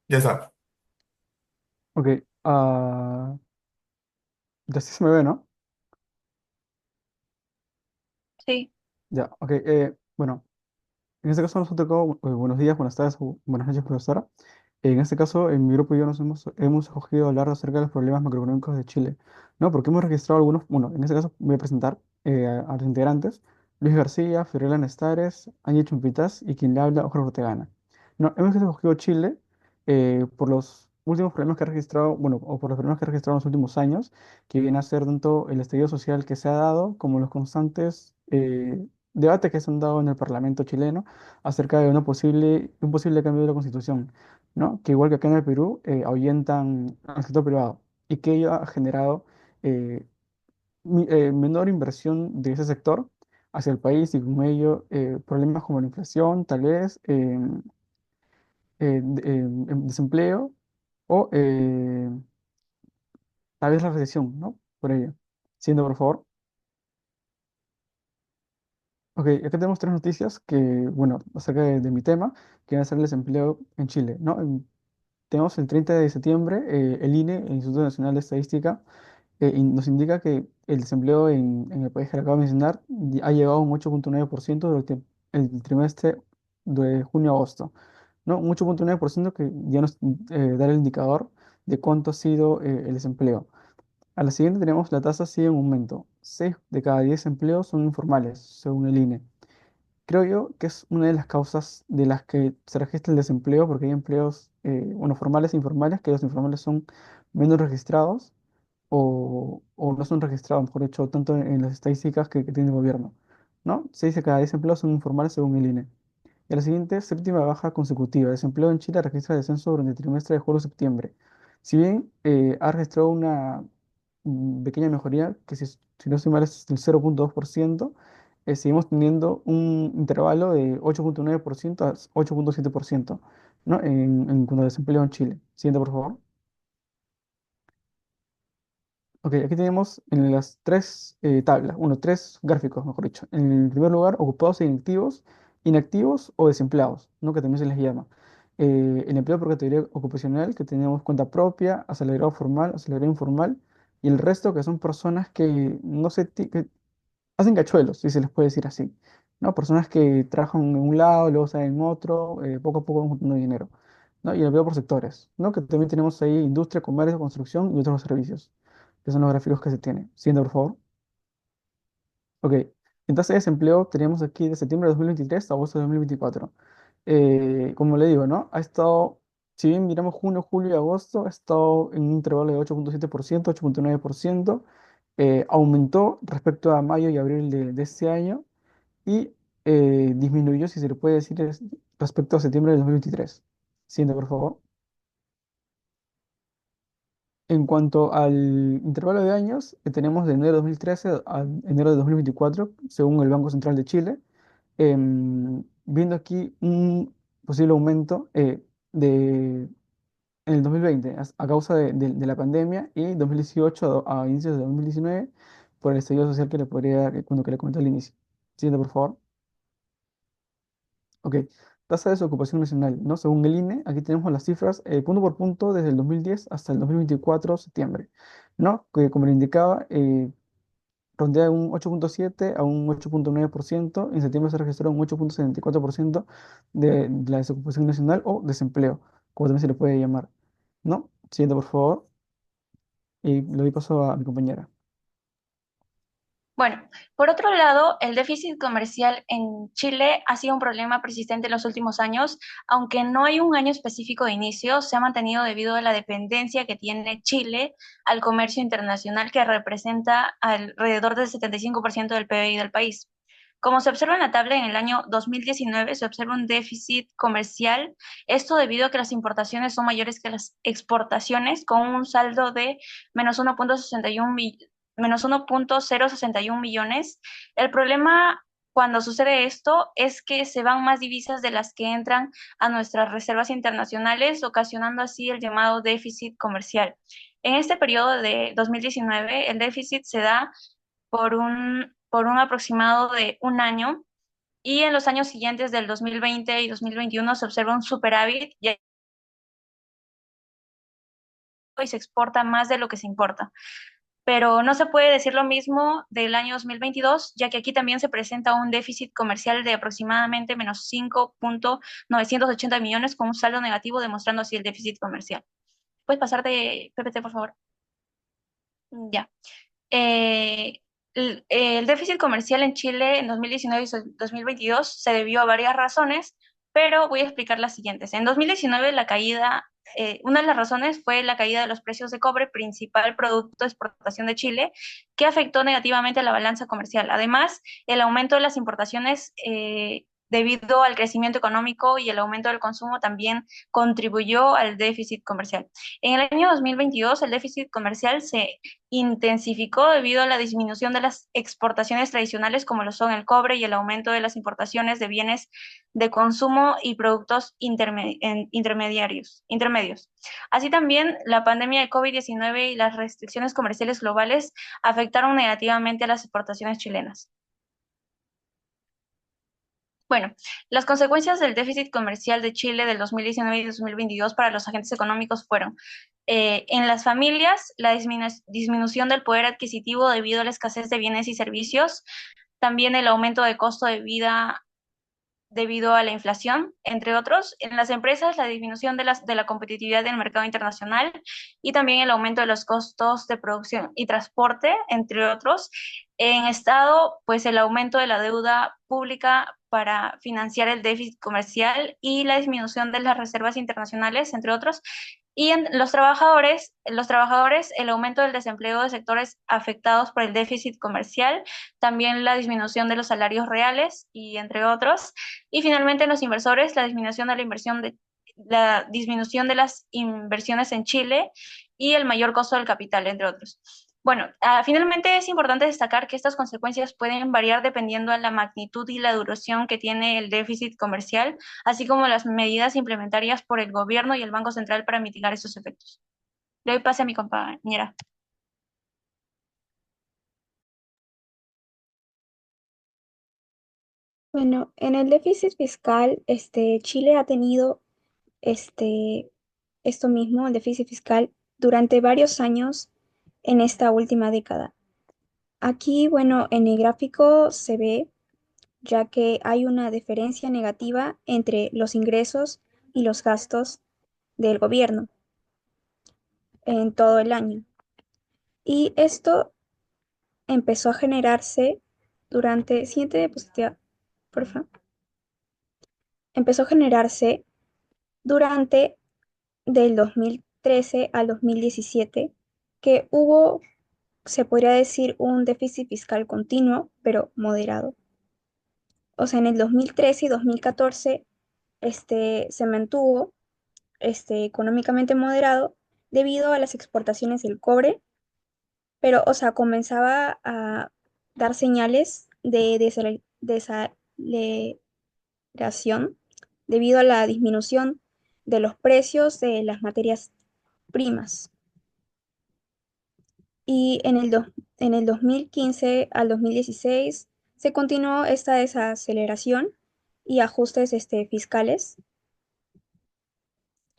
Ya está. Ok, ya sí se me ve, ¿no? Sí. Ya, ok. Bueno, en este caso nos ha tocado, buenos días, buenas tardes o buenas noches, profesora. En este caso, en mi grupo y yo hemos escogido hablar acerca de los problemas macroeconómicos de Chile, ¿no? Porque hemos registrado algunos, bueno, en este caso voy a presentar a los integrantes, Luis García, Fiorella Nestares, Ángel Chumpitas y quien le habla, Jorge Ortegana. No, hemos escogido Chile por los últimos problemas que ha registrado, bueno, o por los problemas que ha registrado en los últimos años, que viene a ser tanto el estallido social que se ha dado como los constantes debates que se han dado en el Parlamento chileno acerca de un posible cambio de la Constitución, ¿no? Que igual que acá en el Perú, ahuyentan al sector privado y que ello ha generado eh, menor inversión de ese sector hacia el país y con ello problemas como la inflación, tal vez desempleo o tal vez la recesión, ¿no? Por ello. Siendo, por favor. Ok, acá tenemos tres noticias que, bueno, acerca de mi tema, que va a ser el desempleo en Chile, ¿no? Tenemos el 30 de septiembre, el INE, el Instituto Nacional de Estadística, nos indica que el desempleo en el país que le acabo de mencionar ha llegado a un 8,9% durante el trimestre de junio-agosto, ¿no? Un 8,9% que ya nos da el indicador de cuánto ha sido el desempleo. A la siguiente tenemos la tasa sigue en aumento. 6 de cada 10 empleos son informales, según el INE. Creo yo que es una de las causas de las que se registra el desempleo, porque hay empleos, bueno, formales e informales, que los informales son menos registrados o no son registrados, mejor dicho, tanto en las estadísticas que tiene el gobierno, ¿no? Se dice que cada 10 empleos son informales según el INE. Y a la siguiente, séptima baja consecutiva. Desempleo en Chile registra descenso durante el trimestre de julio-septiembre. Si bien ha registrado una pequeña mejoría, que si no estoy mal es del 0,2%, seguimos teniendo un intervalo de 8,9% a 8,7%, ¿no? En cuanto al desempleo en Chile. Siguiente, por favor. Ok, aquí tenemos en las tres tablas, bueno, tres gráficos, mejor dicho. En el primer lugar, ocupados e inactivos, inactivos o desempleados, ¿no? Que también se les llama. El empleo por categoría ocupacional, que tenemos cuenta propia, asalariado formal, asalariado informal, y el resto que son personas que no se que hacen cachuelos, si se les puede decir así, ¿no? Personas que trabajan en un lado, luego salen en otro, poco a poco van juntando dinero, ¿no? Y el empleo por sectores, ¿no? Que también tenemos ahí industria, comercio, construcción y otros servicios, que son los gráficos que se tienen. Siguiente, por favor. Ok. Entonces, desempleo teníamos aquí de septiembre de 2023 a agosto de 2024. Como le digo, ¿no? Ha estado, si bien miramos junio, julio y agosto, ha estado en un intervalo de 8,7%, 8,9%. Aumentó respecto a mayo y abril de este año y disminuyó, si se le puede decir, respecto a septiembre de 2023. Siguiente, por favor. En cuanto al intervalo de años, tenemos de enero de 2013 a enero de 2024, según el Banco Central de Chile, viendo aquí un posible aumento en el 2020 a causa de la pandemia y 2018 a inicios de 2019 por el estallido social que le podría, que le comenté al inicio. Siguiente, por favor. Ok, tasa de desocupación nacional, ¿no? Según el INE, aquí tenemos las cifras punto por punto desde el 2010 hasta el 2024 septiembre, ¿no? Que como le indicaba, rondea un 8,7 a un 8,9%. En septiembre se registró un 8,74% de la desocupación nacional o desempleo, como también se le puede llamar, ¿no? Siguiente, por favor, y le doy paso a mi compañera. Bueno, por otro lado, el déficit comercial en Chile ha sido un problema persistente en los últimos años, aunque no hay un año específico de inicio, se ha mantenido debido a la dependencia que tiene Chile al comercio internacional, que representa alrededor del 75% del PBI del país. Como se observa en la tabla, en el año 2019 se observa un déficit comercial, esto debido a que las importaciones son mayores que las exportaciones, con un saldo de menos 1,61 -1,061 millones. El problema cuando sucede esto es que se van más divisas de las que entran a nuestras reservas internacionales, ocasionando así el llamado déficit comercial. En este periodo de 2019, el déficit se da por un aproximado de un año y en los años siguientes del 2020 y 2021 se observa un superávit, ya y se exporta más de lo que se importa. Pero no se puede decir lo mismo del año 2022, ya que aquí también se presenta un déficit comercial de aproximadamente menos 5.980 millones con un saldo negativo, demostrando así el déficit comercial. ¿Puedes pasar de PPT, por favor? Ya. Eh, el déficit comercial en Chile en 2019 y 2022 se debió a varias razones, pero voy a explicar las siguientes. En 2019 una de las razones fue la caída de los precios de cobre, principal producto de exportación de Chile, que afectó negativamente a la balanza comercial. Además, el aumento de las importaciones debido al crecimiento económico y el aumento del consumo también contribuyó al déficit comercial. En el año 2022, el déficit comercial se intensificó debido a la disminución de las exportaciones tradicionales como lo son el cobre y el aumento de las importaciones de bienes de consumo y productos intermedios. Así también, la pandemia de COVID-19 y las restricciones comerciales globales afectaron negativamente a las exportaciones chilenas. Bueno, las consecuencias del déficit comercial de Chile del 2019 y 2022 para los agentes económicos fueron en las familias, la disminución del poder adquisitivo debido a la escasez de bienes y servicios, también el aumento de costo de vida debido a la inflación, entre otros. En las empresas, la disminución de la competitividad del mercado internacional y también el aumento de los costos de producción y transporte, entre otros. En Estado, pues el aumento de la deuda pública para financiar el déficit comercial y la disminución de las reservas internacionales, entre otros. Y en los trabajadores, el aumento del desempleo de sectores afectados por el déficit comercial, también la disminución de los salarios reales y entre otros. Y finalmente, en los inversores, la disminución de las inversiones en Chile y el mayor costo del capital, entre otros. Bueno, finalmente es importante destacar que estas consecuencias pueden variar dependiendo de la magnitud y la duración que tiene el déficit comercial, así como las medidas implementarias por el gobierno y el Banco Central para mitigar estos efectos. Le doy pase a mi compañera. Bueno, en el déficit fiscal, Chile ha tenido este, esto mismo, el déficit fiscal, durante varios años en esta última década. Aquí, bueno, en el gráfico se ve ya que hay una diferencia negativa entre los ingresos y los gastos del gobierno en todo el año. Y esto empezó a generarse durante, siguiente diapositiva, por favor, empezó a generarse durante del 2013 al 2017, que hubo, se podría decir, un déficit fiscal continuo, pero moderado. O sea, en el 2013 y 2014 se mantuvo económicamente moderado debido a las exportaciones del cobre, pero, o sea, comenzaba a dar señales de desaceleración debido a la disminución de los precios de las materias primas. Y en el 2015 al 2016 se continuó esta desaceleración y ajustes fiscales,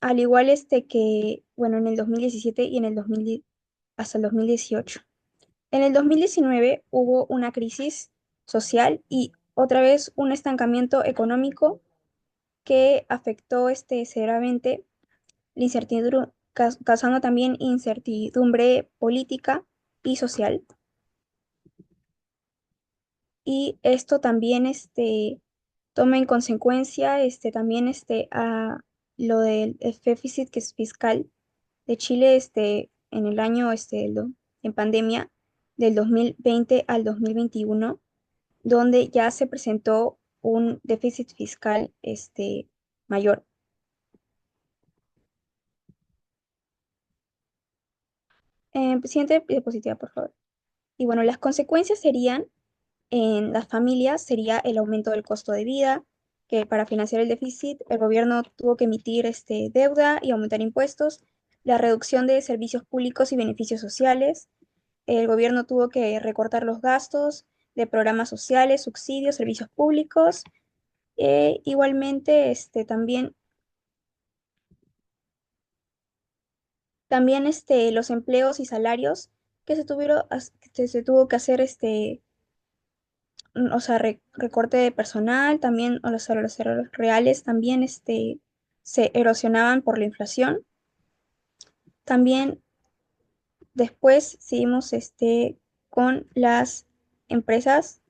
al igual que, bueno, en el 2017 y en el 2010 hasta el 2018. En el 2019 hubo una crisis social y otra vez un estancamiento económico que afectó severamente la incertidumbre, causando también incertidumbre política y social. Y esto también toma en consecuencia también a lo del déficit que es fiscal de Chile en el año en pandemia del 2020 al 2021, donde ya se presentó un déficit fiscal mayor. Siguiente diapositiva, por favor. Y bueno, las consecuencias serían en las familias sería el aumento del costo de vida, que para financiar el déficit el gobierno tuvo que emitir deuda y aumentar impuestos, la reducción de servicios públicos y beneficios sociales, el gobierno tuvo que recortar los gastos de programas sociales, subsidios, servicios públicos, igualmente también También los empleos y salarios que se tuvo que hacer o sea, recorte de personal, también, o los salarios reales también se erosionaban por la inflación. También después seguimos con las empresas,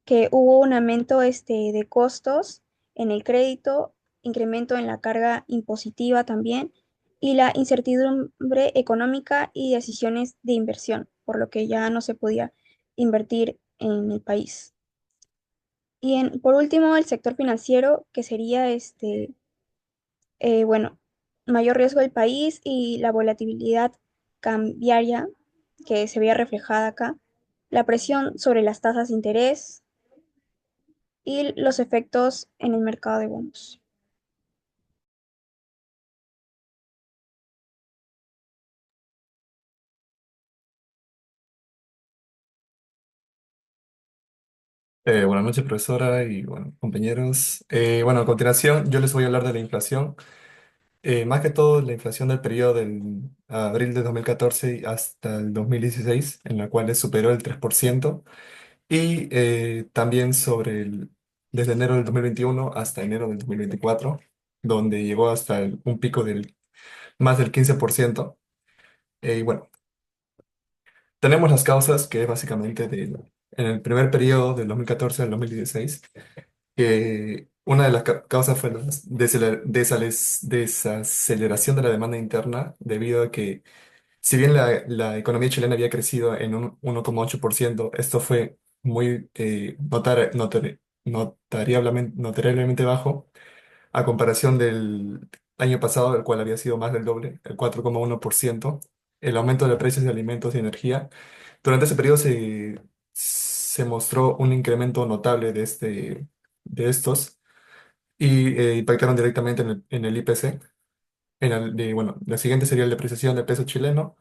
que hubo un aumento de costos en el crédito, incremento en la carga impositiva también, y la incertidumbre económica y decisiones de inversión, por lo que ya no se podía invertir en el país. Y por último, el sector financiero, que sería bueno, mayor riesgo del país y la volatilidad cambiaria que se veía reflejada acá, la presión sobre las tasas de interés y los efectos en el mercado de bonos. Buenas noches, profesora y bueno, compañeros. Bueno, a continuación yo les voy a hablar de la inflación. Más que todo, la inflación del periodo del abril de 2014 hasta el 2016, en la cual superó el 3%, y también desde enero del 2021 hasta enero del 2024, donde llegó hasta un pico del más del 15%. Y bueno, tenemos las causas que básicamente en el primer periodo del 2014 al 2016, que una de las causas fue la desaceleración de la demanda interna, debido a que, si bien la economía chilena había crecido en un 1,8%, esto fue muy notariablemente bajo a comparación del año pasado, el cual había sido más del doble, el 4,1%. El aumento de precios de alimentos y energía. Durante ese periodo se mostró un incremento notable de estos, y impactaron directamente en el IPC. Bueno, la siguiente sería la depreciación del peso chileno,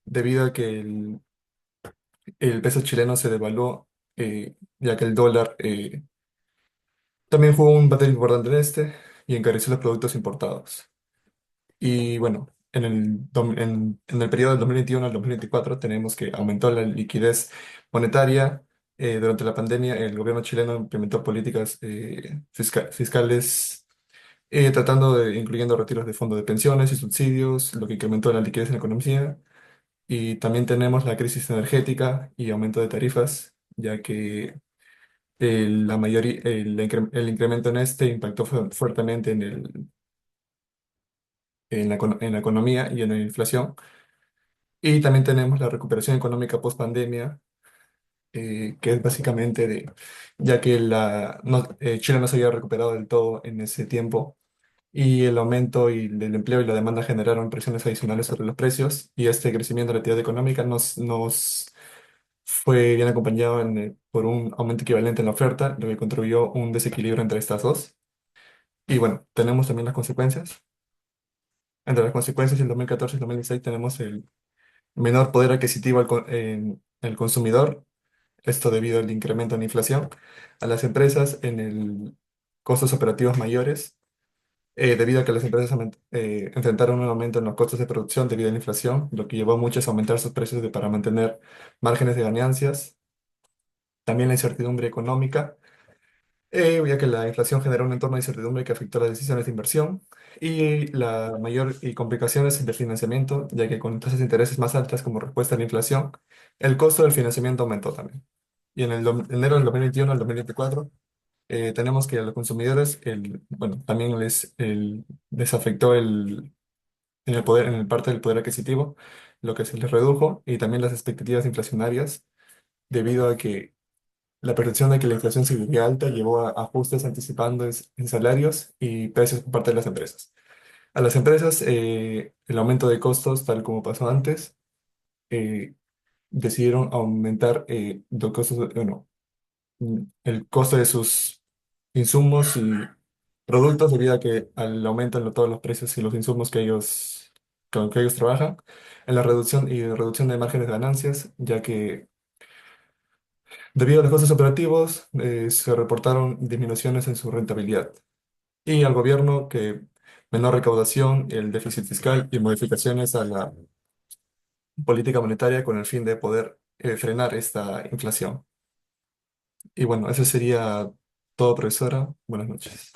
debido a que el peso chileno se devaluó, ya que el dólar también jugó un papel importante en y encareció los productos importados. Y bueno, en el periodo del 2021 al 2024 tenemos que aumentó la liquidez monetaria. Durante la pandemia, el gobierno chileno implementó políticas fiscales, incluyendo retiros de fondos de pensiones y subsidios, lo que incrementó la liquidez en la economía. Y también tenemos la crisis energética y aumento de tarifas, ya que el incremento en impactó fuertemente en la economía y en la inflación. Y también tenemos la recuperación económica post pandemia, que es básicamente ya que Chile no se había recuperado del todo en ese tiempo, y el aumento del empleo y la demanda generaron presiones adicionales sobre los precios, y este crecimiento de la actividad económica nos fue bien acompañado por un aumento equivalente en la oferta, lo que contribuyó a un desequilibrio entre estas dos. Y bueno, tenemos también las consecuencias. Entre las consecuencias, en 2014 y 2016 tenemos el menor poder adquisitivo en el consumidor, esto debido al incremento en la inflación; a las empresas en el costos operativos mayores, debido a que las empresas enfrentaron un aumento en los costos de producción debido a la inflación, lo que llevó a muchos a aumentar sus precios para mantener márgenes de ganancias. También la incertidumbre económica, ya que la inflación generó un entorno de incertidumbre que afectó las decisiones de inversión; y la mayor complicaciones del financiamiento, ya que con tasas de intereses más altas como respuesta a la inflación, el costo del financiamiento aumentó también. Y en enero del 2021 al 2024, tenemos que a los consumidores, bueno, también les afectó en el parte del poder adquisitivo, lo que se les redujo, y también las expectativas inflacionarias, debido a que la percepción de que la inflación seguiría alta llevó a ajustes anticipando en salarios y precios por parte de las empresas. A las empresas, el aumento de costos, tal como pasó antes, eh, decidieron aumentar los costos, bueno, el costo de sus insumos y productos, debido a que al aumento en todos los precios y los insumos con que ellos trabajan, en la reducción de márgenes de ganancias, ya que debido a los costos operativos, se reportaron disminuciones en su rentabilidad. Y al gobierno, que menor recaudación, el déficit fiscal y modificaciones a la política monetaria con el fin de poder frenar esta inflación. Y bueno, eso sería todo, profesora. Buenas noches.